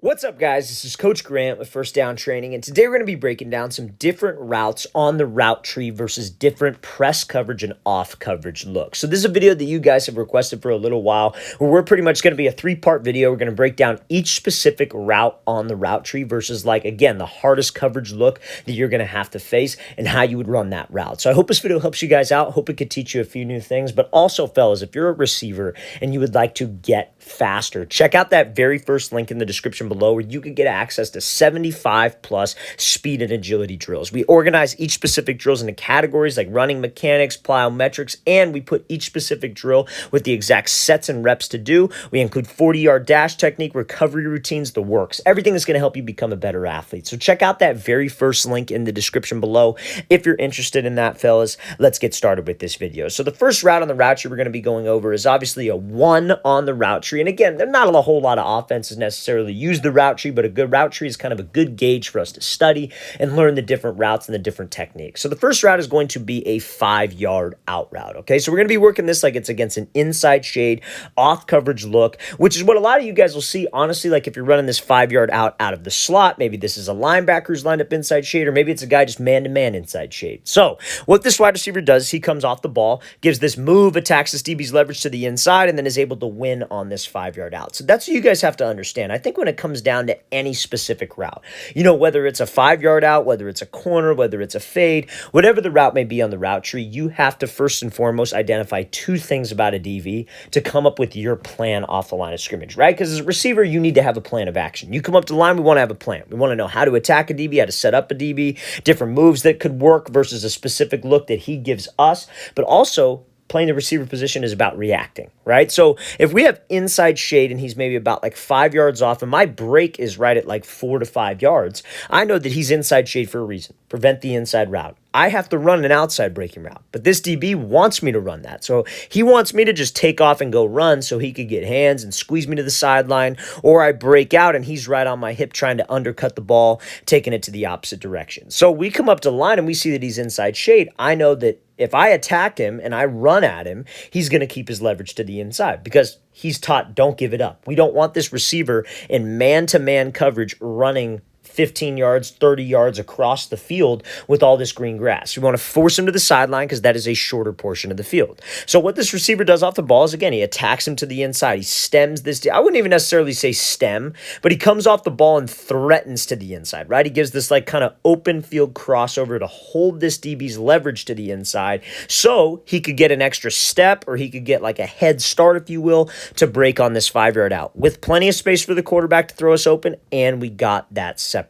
What's up, guys? This is Coach Grant with First Down Training, and today we're going to be breaking down some different routes on the route tree versus different press coverage and off coverage looks. So this is a video that you guys have requested for a little while, where we're pretty much going to be a three-part video. We're going to break down each specific route on the route tree versus, again, the hardest coverage look that you're going to have to face and how you would run that route. So I hope this video helps you guys out. Hope it could teach you a few new things, but also, fellas, if you're a receiver and you would like to get faster, check out that very first link in the description below where you can get access to 75 plus speed and agility drills. We organize each specific drills into categories like running mechanics, plyometrics, and we put each specific drill with the exact sets and reps to do. We include 40-yard dash technique, recovery routines, the works. Everything is going to help you become a better athlete. So check out that very first link in the description below if you're interested in that, fellas. Let's get started with this video. So the first route on the route tree we're going to be going over is obviously a 1 on the route tree. And again, there's not a whole lot of offenses necessarily use the route tree, but a good route tree is kind of a good gauge for us to study and learn the different routes and the different techniques. So the first route is going to be a 5-yard out route. Okay, so we're going to be working this like it's against an inside shade, off coverage look, which is what a lot of you guys will see. Honestly, like if you're running this 5-yard out of the slot, maybe this is a linebacker who's lined up inside shade, or maybe it's a guy just man-to-man inside shade. So what this wide receiver does is he comes off the ball, gives this move, attacks this DB's leverage to the inside, and then is able to win on this 5-yard out. So that's what you guys have to understand. I think when it comes down to any specific route, whether it's a 5-yard out, whether it's a corner, whether it's a fade, whatever the route may be on the route tree, you have to first and foremost identify two things about a DV to come up with your plan off the line of scrimmage, right? Because as a receiver, you need to have a plan of action. You come up to the line, we want to have a plan. We want to know how to attack a DB, how to set up a DB, different moves that could work versus a specific look that he gives us, but also playing the receiver position is about reacting, right? So if we have inside shade and he's maybe about 5 yards off and my break is right at 4 to 5 yards, I know that he's inside shade for a reason. Prevent the inside route. I have to run an outside breaking route, but this DB wants me to run that. So he wants me to just take off and go run so he could get hands and squeeze me to the sideline, or I break out and he's right on my hip trying to undercut the ball, taking it to the opposite direction. So we come up to the line and we see that he's inside shade. I know that if I attack him and I run at him, he's going to keep his leverage to the inside because he's taught don't give it up. We don't want this receiver in man-to-man coverage running 15 yards, 30 yards across the field with all this green grass. We want to force him to the sideline because that is a shorter portion of the field. So what this receiver does off the ball is, again, he attacks him to the inside. He stems this. I wouldn't even necessarily say stem, but he comes off the ball and threatens to the inside, right? He gives this kind of open field crossover to hold this DB's leverage to the inside so he could get an extra step or he could get a head start, if you will, to break on this 5-yard out with plenty of space for the quarterback to throw us open, and we got that separation.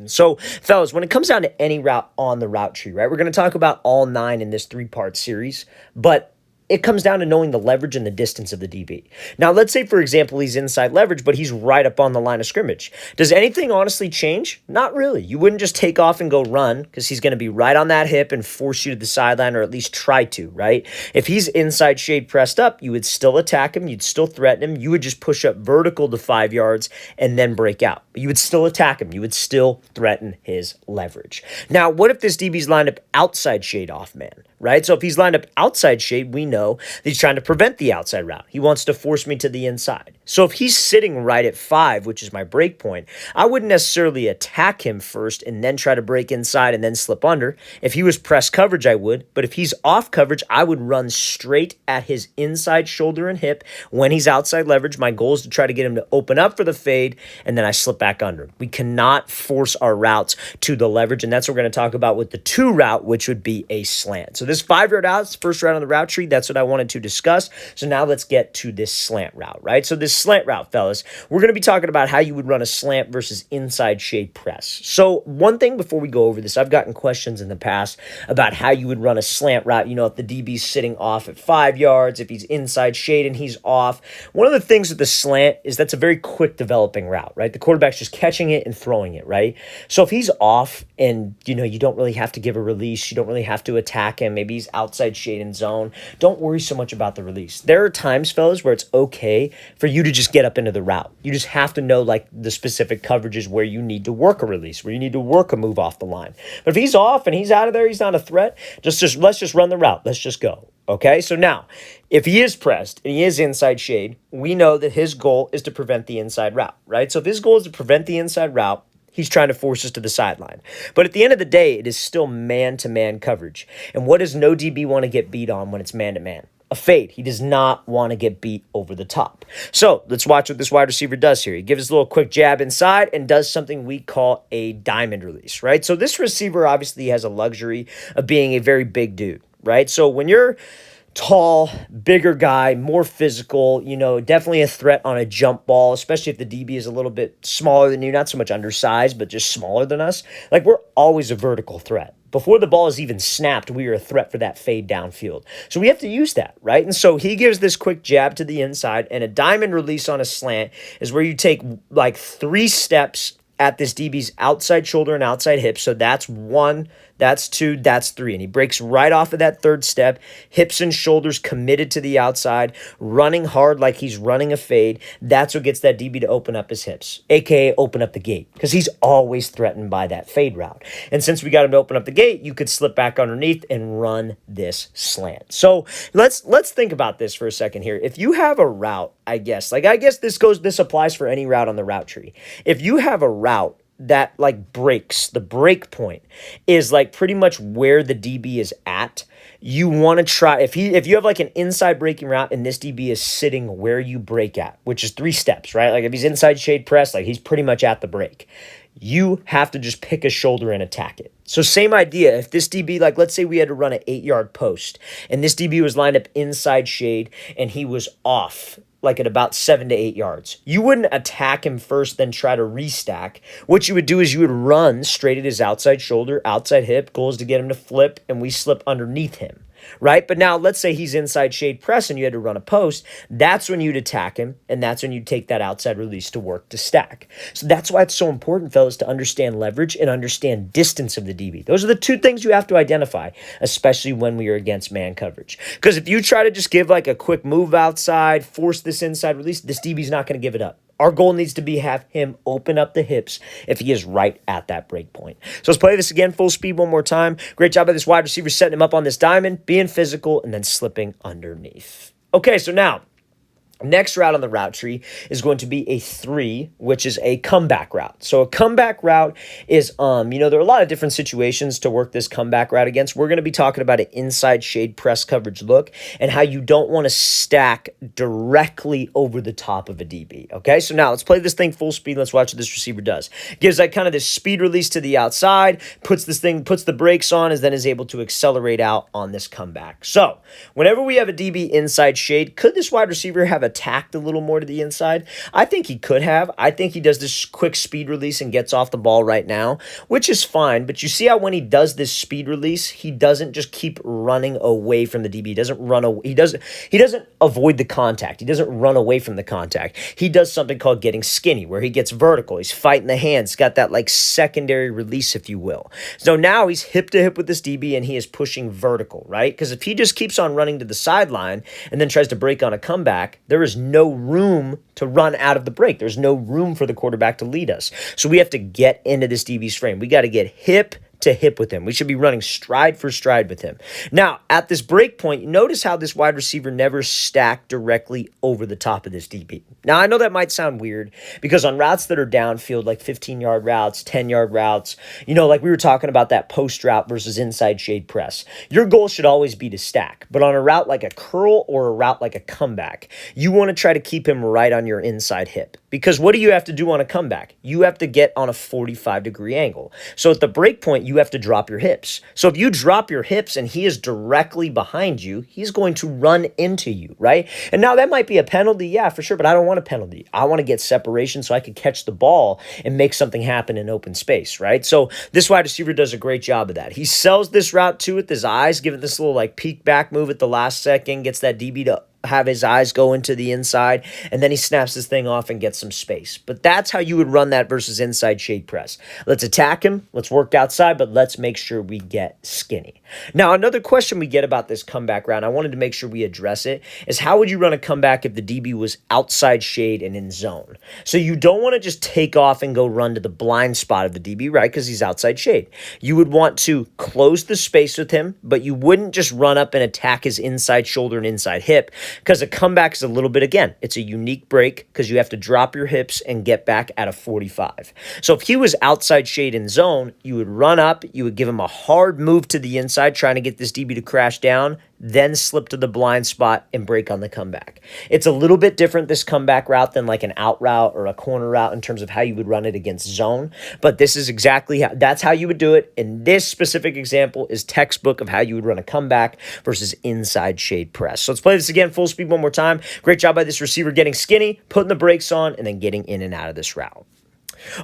So, fellas, when it comes down to any route on the route tree, right, we're going to talk about all 9 in this 3-part series, but it comes down to knowing the leverage and the distance of the DB. Now, let's say, for example, he's inside leverage, but he's right up on the line of scrimmage. Does anything honestly change? Not really. You wouldn't just take off and go run because he's going to be right on that hip and force you to the sideline, or at least try to, right? If he's inside shade pressed up, you would still attack him. You'd still threaten him. You would just push up vertical to 5 yards and then break out. You would still attack him. You would still threaten his leverage. Now, what if this DB's lined up outside shade off man, right? So if he's lined up outside shade, we know that he's trying to prevent the outside route. He wants to force me to the inside. So if he's sitting right at 5, which is my break point, I wouldn't necessarily attack him first and then try to break inside and then slip under. If he was press coverage, I would. But if he's off coverage, I would run straight at his inside shoulder and hip when he's outside leverage. My goal is to try to get him to open up for the fade, and then I slip back under. We cannot force our routes to the leverage, and that's what we're going to talk about with the 2 route, which would be a slant. So this 5-yard out is the first route on the route tree. That's what I wanted to discuss. So now let's get to this slant route, right? So this slant route, fellas, we're going to be talking about how you would run a slant versus inside shade press. So one thing before we go over this, I've gotten questions in the past about how you would run a slant route, if the DB's sitting off at 5 yards, if he's inside shade and he's off. One of the things with the slant is that's a very quick developing route, right? The quarterback's just catching it and throwing it, right? So if he's off and, you don't really have to give a release, you don't really have to attack him, maybe he's outside shade and zone, don't worry so much about the release. There are times, fellas, where it's okay for you to just get up into the route. You just have to know the specific coverages where you need to work a release, where you need to work a move off the line. But if he's off and he's out of there, he's not a threat, let's just run the route. Let's just go. Okay, so now, if he is pressed and he is inside shade, we know that his goal is to prevent the inside route, right? So if his goal is to prevent the inside route, he's trying to force us to the sideline. But at the end of the day, it is still man-to-man coverage. And what does no DB want to get beat on when it's man-to-man? A fade. He does not want to get beat over the top. So let's watch what this wide receiver does here. He gives a little quick jab inside and does something we call a diamond release, right? So this receiver obviously has a luxury of being a very big dude, right? So when you're tall, bigger guy, more physical, definitely a threat on a jump ball, especially if the DB is a little bit smaller than you, not so much undersized, but just smaller than us. Like, we're always a vertical threat. Before the ball is even snapped, we are a threat for that fade downfield. So we have to use that, right? And so he gives this quick jab to the inside, and a diamond release on a slant is where you take like 3 steps at this DB's outside shoulder and outside hip. So that's 1, that's 2, that's 3. And he breaks right off of that 3rd step, hips and shoulders committed to the outside, running hard like he's running a fade. That's what gets that DB to open up his hips, aka open up the gate, because he's always threatened by that fade route. And since we got him to open up the gate, you could slip back underneath and run this slant. So let's think about this for a second here. If you have a route, I guess this applies for any route on the route tree. If you have a route that like breaks, the break point is like pretty much where the DB is at, you want to try, if you have like an inside breaking route and this DB is sitting where you break at, which is 3 steps, right? Like if he's inside shade press, like he's pretty much at the break. You have to just pick a shoulder and attack it. So same idea. If this DB, like let's say we had to run an 8-yard post and this DB was lined up inside shade and he was off like at about 7 to 8 yards. You wouldn't attack him first, then try to restack. What you would do is you would run straight at his outside shoulder, outside hip. Goal is to get him to flip, and we slip underneath him, right? But now let's say he's inside shade press and you had to run a post. That's when you'd attack him, and that's when you'd take that outside release to work to stack. So that's why it's so important, fellas, to understand leverage and understand distance of the DB. Those are the 2 things you have to identify, especially when we are against man coverage. Because if you try to just give like a quick move outside, force this inside release, this DB's not going to give it up. Our goal needs to be have him open up the hips if he is right at that break point. So let's play this again, full speed one more time. Great job by this wide receiver setting him up on this diamond, being physical, and then slipping underneath. Okay, so now, next route on the route tree is going to be a 3, which is a comeback route. So a comeback route is, there are a lot of different situations to work this comeback route against. We're going to be talking about an inside shade press coverage look and how you don't want to stack directly over the top of a DB. Okay, so now let's play this thing full speed. Let's watch what this receiver does. Gives like kind of this speed release to the outside, puts the brakes on, and then is able to accelerate out on this comeback. So whenever we have a DB inside shade, could this wide receiver have attacked a little more to the inside? I think he could have. I think he does this quick speed release and gets off the ball right now, which is fine. But you see how when he does this speed release, he doesn't just keep running away from the DB. He doesn't run away. He doesn't avoid the contact. He doesn't run away from the contact. He does something called getting skinny, where he gets vertical. He's fighting the hands, got that like secondary release, if you will. So now he's hip to hip with this DB and he is pushing vertical, right? Because if he just keeps on running to the sideline and then tries to break on a comeback, there is no room to run out of the break. There's no room for the quarterback to lead us. So we have to get into this DB's frame. We got to get hip to hip with him. We should be running stride for stride with him. Now, at this break point, notice how this wide receiver never stacked directly over the top of this DB. Now, I know that might sound weird because on routes that are downfield, like 15-yard routes, 10-yard routes, like we were talking about that post route versus inside shade press, your goal should always be to stack. But on a route like a curl or a route like a comeback, you want to try to keep him right on your inside hip. Because what do you have to do on a comeback? You have to get on a 45-degree angle. So at the break point, you have to drop your hips. So if you drop your hips and he is directly behind you, he's going to run into you, right? And now that might be a penalty, yeah, for sure, but I don't want a penalty. I want to get separation so I can catch the ball and make something happen in open space, right? So this wide receiver does a great job of that. He sells this route too with his eyes, giving this little like peek back move at the last second, gets that DB to have his eyes go into the inside, and then he snaps this thing off and gets some space. But that's how you would run that versus inside shade press. Let's attack him, let's work outside, but let's make sure we get skinny. Now, another question we get about this comeback round, I wanted to make sure we address it, is how would you run a comeback if the DB was outside shade and in zone? So you don't want to just take off and go run to the blind spot of the DB, right? Because he's outside shade. You would want to close the space with him, but you wouldn't just run up and attack his inside shoulder and inside hip, because a comeback is a little bit, again, it's a unique break because you have to drop your hips and get back at a 45. So if he was outside shade in zone, you would run up, you would give him a hard move to the inside, trying to get this DB to crash down, then slip to the blind spot and break on the comeback. It's a little bit different, this comeback route, than like an out route or a corner route in terms of how you would run it against zone, but this is exactly how, that's how you would do it. And this specific example is textbook of how you would run a comeback versus inside shade press. So let's play this again, full speed one more time. Great job by this receiver getting skinny, putting the brakes on, and then getting in and out of this route.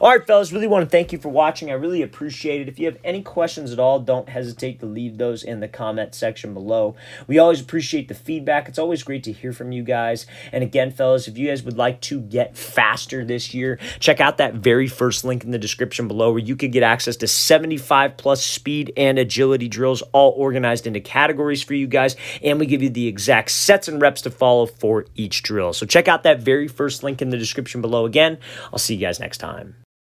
All right, fellas, really want to thank you for watching. I really appreciate it. If you have any questions at all, don't hesitate to leave those in the comment section below. We always appreciate the feedback. It's always great to hear from you guys. And again, fellas, if you guys would like to get faster this year, check out that very first link in the description below where you could get access to 75 plus speed and agility drills, all organized into categories for you guys. And we give you the exact sets and reps to follow for each drill. So check out that very first link in the description below. Again, I'll see you guys next time.